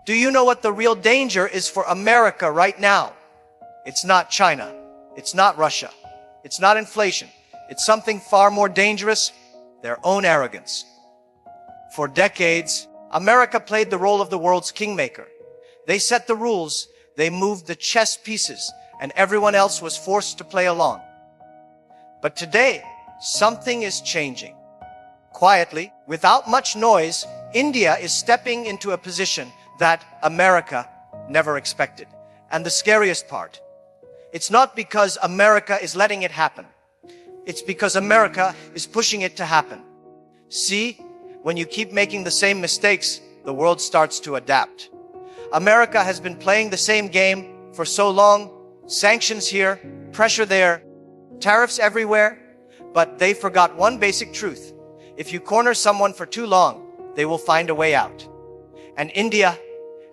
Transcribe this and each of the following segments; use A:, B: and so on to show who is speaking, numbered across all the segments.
A: Do you know what the real danger is for America right now? It's not China. It's not Russia. It's not inflation. It's something far more dangerous, their own arrogance. For decades, America played the role of the world's kingmaker. They set the rules, they moved the chess pieces, and everyone else was forced to play along. But today, something is changing. Quietly, without much noise, India is stepping into a position that America never expected. And the scariest part, it's not because America is letting it happen. It's because America is pushing it to happen. See, when you keep making the same mistakes, the world starts to adapt. America has been playing the same game for so long. Sanctions here, pressure there, tariffs everywhere. But they forgot one basic truth. If you corner someone for too long, they will find a way out. And India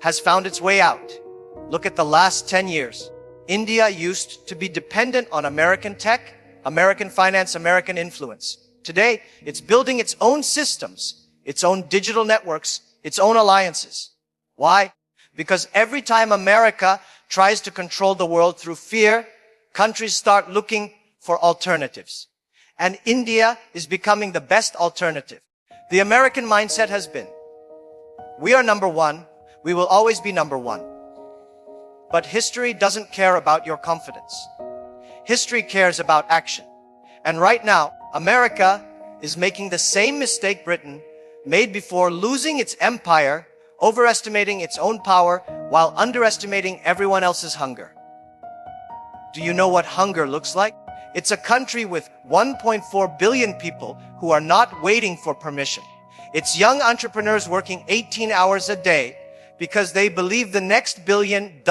A: has found its way out. Look at the last 10 years. India used to be dependent on American tech, American finance, American influence. Today, it's building its own systems, its own digital networks, its own alliances. Why? Because every time America tries to control the world through fear, countries start looking for alternatives. And India is becoming the best alternative. The American mindset has been, we are number one, we will always be number one. But history doesn't care about your confidence. History cares about action. And right now, America is making the same mistake Britain made before, losing its empire, overestimating its own power, while underestimating everyone else's hunger. Do you know what hunger looks like? It's a country with 1.4 billion people who are not waiting for permission. It's young entrepreneurs working 18 hours a day because they believe the next $1 billion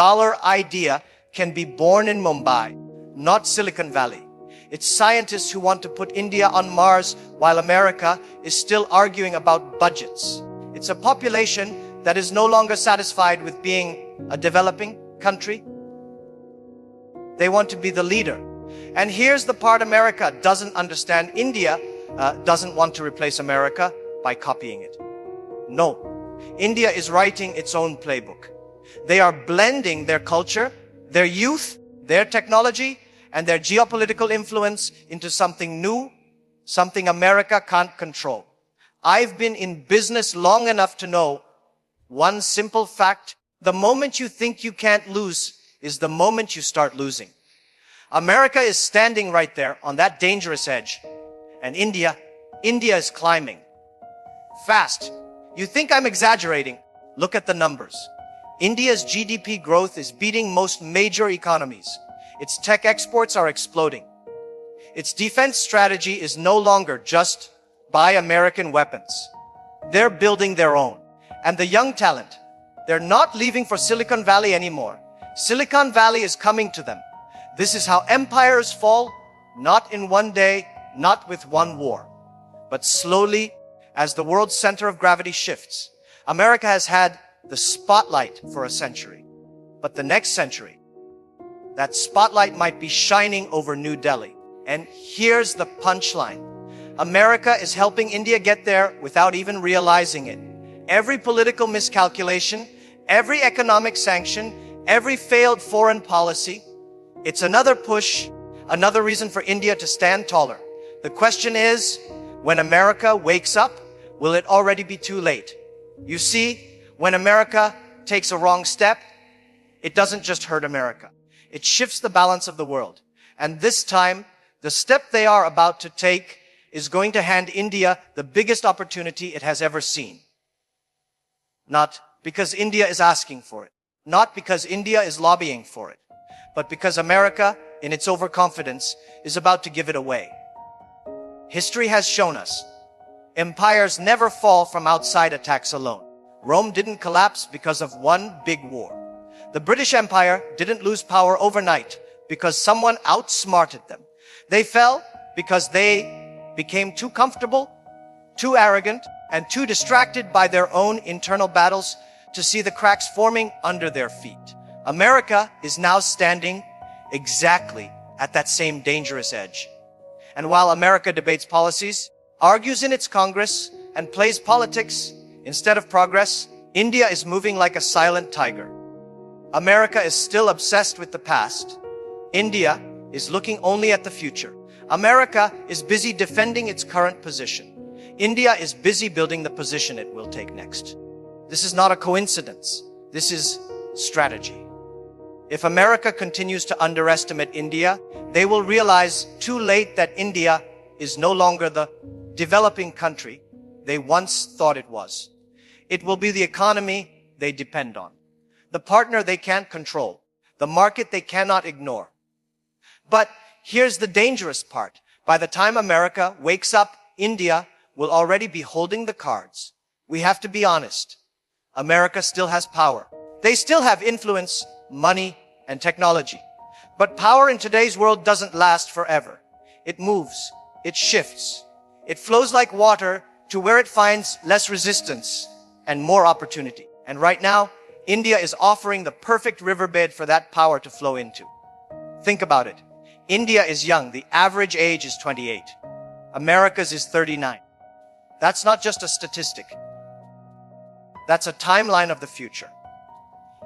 A: idea can be born in Mumbai, not Silicon Valley. It's scientists who want to put India on Mars while America is still arguing about budgets. It's a population that is no longer satisfied with being a developing country. They want to be the leader. And here's the part America doesn't understand. India doesn't want to replace America by copying it. No. India is writing its own playbook. They are blending their culture, their youth, their technology, and their geopolitical influence into something new, something America can't control. I've been in business long enough to know one simple fact: the moment you think you can't lose is the moment you start losing. America is standing right there on that dangerous edge, and India is climbing. Fast. You think I'm exaggerating? Look at the numbers. India's GDP growth is beating most major economies. Its tech exports are exploding. Its defense strategy is no longer just buy American weapons. They're building their own. And the young talent, they're not leaving for Silicon Valley anymore. Silicon Valley is coming to them. This is how empires fall, not in one day, not with one war, but slowly as the world's center of gravity shifts. America has had the spotlight for a century, but the next century, that spotlight might be shining over New Delhi. And here's the punchline. America is helping India get there without even realizing it. Every political miscalculation, every economic sanction, every failed foreign policy, it's another push, another reason for India to stand taller. The question is, when America wakes up, will it already be too late? You see, when America takes a wrong step, it doesn't just hurt America. It shifts the balance of the world. And this time, the step they are about to take is going to hand India the biggest opportunity it has ever seen. Not because India is asking for it, not because India is lobbying for it, but because America, in its overconfidence, is about to give it away. History has shown us, empires never fall from outside attacks alone. Rome didn't collapse because of one big war. The British Empire didn't lose power overnight because someone outsmarted them. They fell because they became too comfortable, too arrogant, and too distracted by their own internal battles to see the cracks forming under their feet. America is now standing exactly at that same dangerous edge. And while America debates policies, argues in its Congress, and plays politics instead of progress, India is moving like a silent tiger. America is still obsessed with the past. India is looking only at the future. America is busy defending its current position. India is busy building the position it will take next. This is not a coincidence. This is strategy. If America continues to underestimate India, they will realize too late that India is no longer the developing country they once thought it was. It will be the economy they depend on, the partner they can't control, the market they cannot ignore. But here's the dangerous part. By the time America wakes up, India will already be holding the cards. We have to be honest. America still has power. They still have influence, money, and technology. But power in today's world doesn't last forever. It moves. It shifts. It flows like water to where it finds less resistance and more opportunity. And right now, India is offering the perfect riverbed for that power to flow into. Think about it. India is young. The average age is 28. America's is 39. That's not just a statistic. That's a timeline of the future.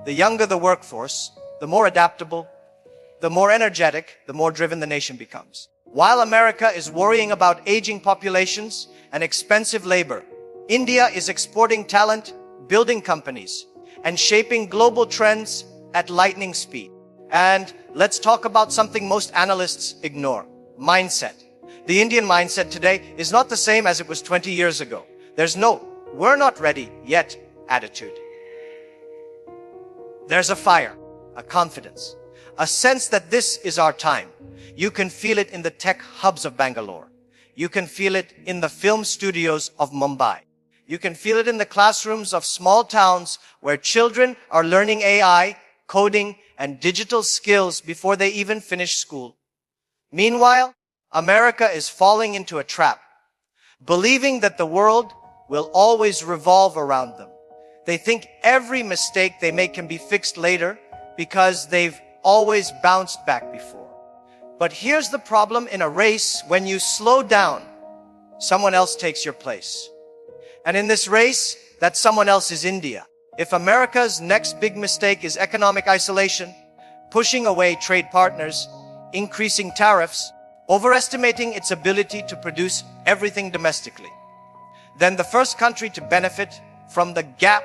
A: The younger the workforce, the more adaptable, the more energetic, the more driven the nation becomes. While America is worrying about aging populations and expensive labor, India is exporting talent, building companies, and shaping global trends at lightning speed. And let's talk about something most analysts ignore: mindset. The Indian mindset today is not the same as it was 20 years ago. There's no "we're not ready yet" attitude. There's a fire, a confidence, a sense that this is our time. You can feel it in the tech hubs of Bangalore. You can feel it in the film studios of Mumbai. You can feel it in the classrooms of small towns where children are learning AI, coding, and digital skills before they even finish school. Meanwhile, America is falling into a trap, believing that the world will always revolve around them. They think every mistake they make can be fixed later because they've always bounced back before. But here's the problem in a race: when you slow down, someone else takes your place. And in this race, that someone else is India. If America's next big mistake is economic isolation, pushing away trade partners, increasing tariffs, overestimating its ability to produce everything domestically, then the first country to benefit from the gap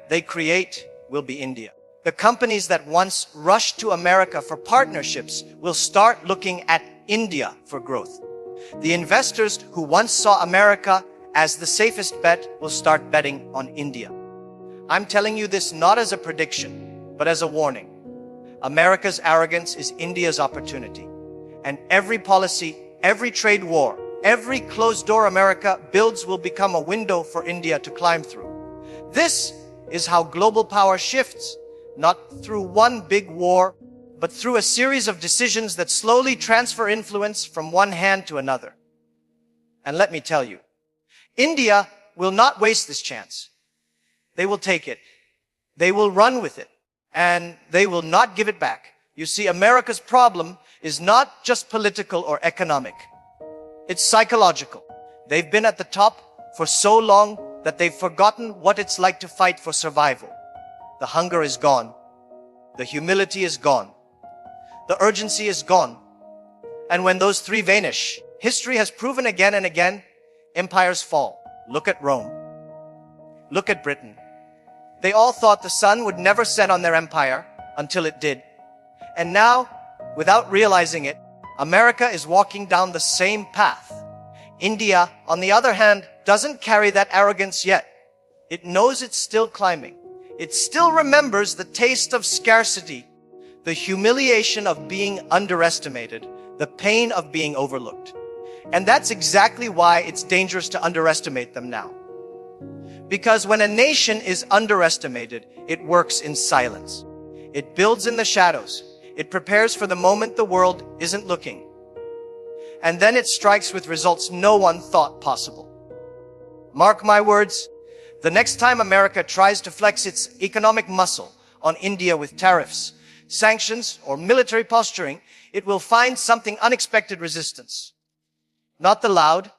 A: they create will be India. The companies that once rushed to America for partnerships will start looking at India for growth. The investors who once saw America as the safest bet will start betting on India. I'm telling you this not as a prediction, but as a warning. America's arrogance is India's opportunity. And every policy, every trade war, every closed door America builds will become a window for India to climb through. This is how global power shifts, not through one big war, but through a series of decisions that slowly transfer influence from one hand to another. And let me tell you, India will not waste this chance. They will take it. They will run with it. And they will not give it back. You see, America's problem is not just political or economic. It's psychological. They've been at the top for so long that they've forgotten what it's like to fight for survival. The hunger is gone. The humility is gone. The urgency is gone. And when those three vanish, history has proven again and again, empires fall. Look at Rome. Look at Britain. They all thought the sun would never set on their empire until it did. And now, without realizing it, America is walking down the same path. India, on the other hand, doesn't carry that arrogance yet. It knows it's still climbing. It still remembers the taste of scarcity, the humiliation of being underestimated, the pain of being overlooked. And that's exactly why it's dangerous to underestimate them now. Because when a nation is underestimated, it works in silence. It builds in the shadows. It prepares for the moment the world isn't looking. And then it strikes with results no one thought possible. Mark my words, the next time America tries to flex its economic muscle on India with tariffs, sanctions, or military posturing, it will find something unexpected resistance. Not the loud,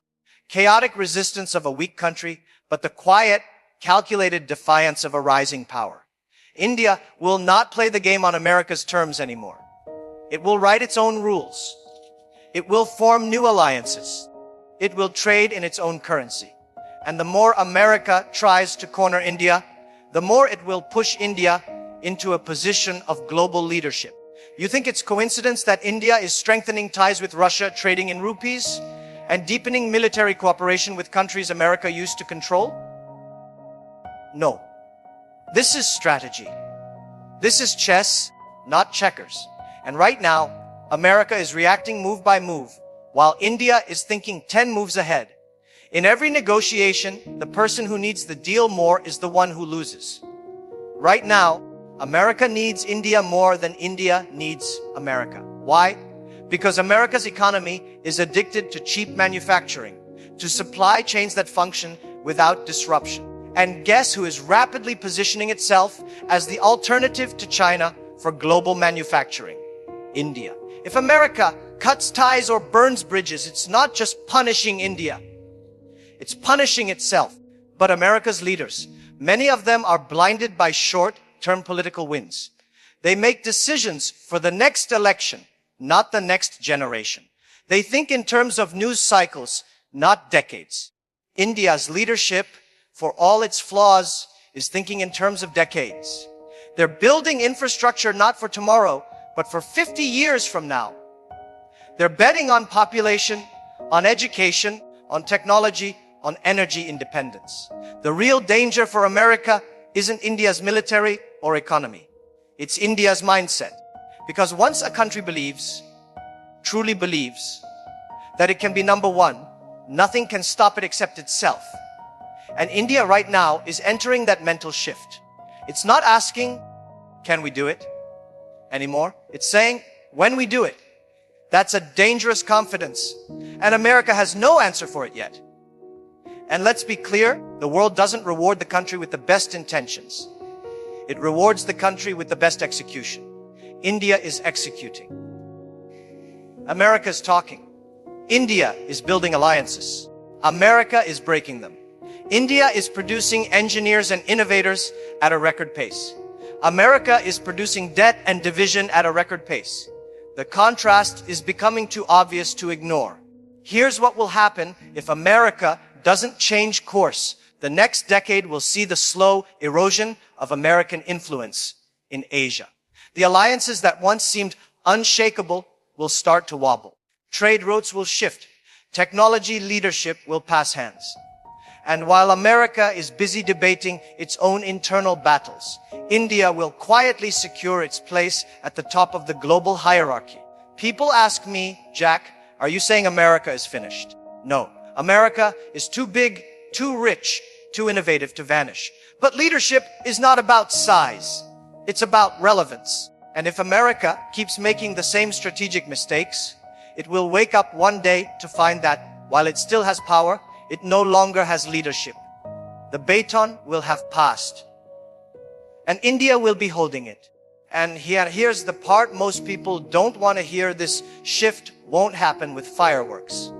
A: chaotic resistance of a weak country, but the quiet, calculated defiance of a rising power. India will not play the game on America's terms anymore. It will write its own rules. It will form new alliances. It will trade in its own currency. And the more America tries to corner India, the more it will push India into a position of global leadership. You think it's coincidence that India is strengthening ties with Russia, trading in rupees, and deepening military cooperation with countries America used to control? No. This is strategy. This is chess, not checkers. And right now, America is reacting move by move, while India is thinking 10 moves ahead. In every negotiation, the person who needs the deal more is the one who loses. Right now, America needs India more than India needs America. Why? Because America's economy is addicted to cheap manufacturing, to supply chains that function without disruption. And guess who is rapidly positioning itself as the alternative to China for global manufacturing? India. If America cuts ties or burns bridges, it's not just punishing India. It's punishing itself. But America's leaders, many of them are blinded by short-term political wins. They make decisions for the next election, not the next generation. They think in terms of news cycles, not decades. India's leadership, for all its flaws, is thinking in terms of decades. They're building infrastructure not for tomorrow, but for 50 years from now. They're betting on population, on education, on technology, on energy independence. The real danger for America isn't India's military or economy. It's India's mindset. Because once a country believes, truly believes, that it can be number one, nothing can stop it except itself. And India right now is entering that mental shift. It's not asking, can we do it anymore? It's saying, when we do it. That's a dangerous confidence. And America has no answer for it yet. And let's be clear, the world doesn't reward the country with the best intentions. It rewards the country with the best execution. India is executing. America is talking. India is building alliances. America is breaking them. India is producing engineers and innovators at a record pace. America is producing debt and division at a record pace. The contrast is becoming too obvious to ignore. Here's what will happen if America doesn't change course. The next decade will see the slow erosion of American influence in Asia. The alliances that once seemed unshakable will start to wobble. Trade routes will shift. Technology leadership will pass hands. And while America is busy debating its own internal battles, India will quietly secure its place at the top of the global hierarchy. People ask me, Jack, are you saying America is finished? No. America is too big, too rich, too innovative to vanish. But leadership is not about size. It's about relevance. And if America keeps making the same strategic mistakes, it will wake up one day to find that while it still has power, it no longer has leadership. The baton will have passed. And India will be holding it. And here's the part most people don't want to hear. This shift won't happen with fireworks.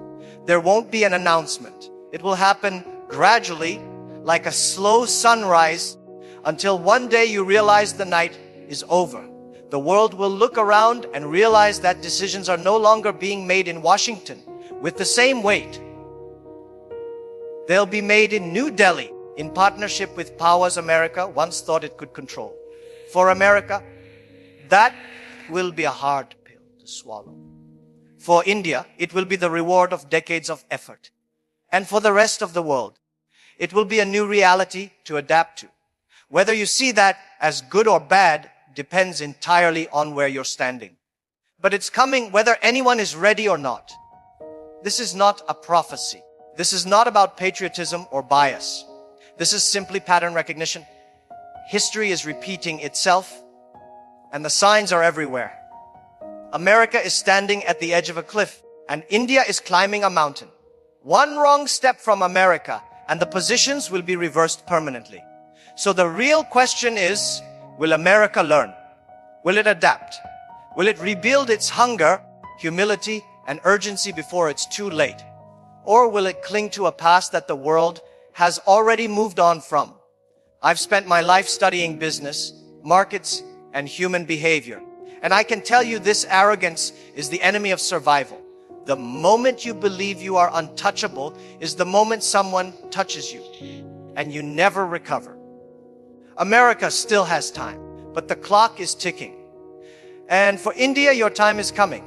A: There won't be an announcement. It will happen gradually, like a slow sunrise, until one day you realize the night is over. The world will look around and realize that decisions are no longer being made in Washington with the same weight. They'll be made in New Delhi in partnership with powers America once thought it could control. For America, that will be a hard pill to swallow. For India, it will be the reward of decades of effort. And for the rest of the world, it will be a new reality to adapt to. Whether you see that as good or bad depends entirely on where you're standing. But it's coming whether anyone is ready or not. This is not a prophecy. This is not about patriotism or bias. This is simply pattern recognition. History is repeating itself, and the signs are everywhere. America is standing at the edge of a cliff, and India is climbing a mountain. One wrong step from America, and the positions will be reversed permanently. So the real question is, will America learn? Will it adapt? Will it rebuild its hunger, humility, and urgency before it's too late? Or will it cling to a past that the world has already moved on from? I've spent my life studying business, markets, and human behavior. And I can tell you this arrogance is the enemy of survival. The moment you believe you are untouchable is the moment someone touches you, and you never recover. America still has time, but the clock is ticking. And for India, your time is coming.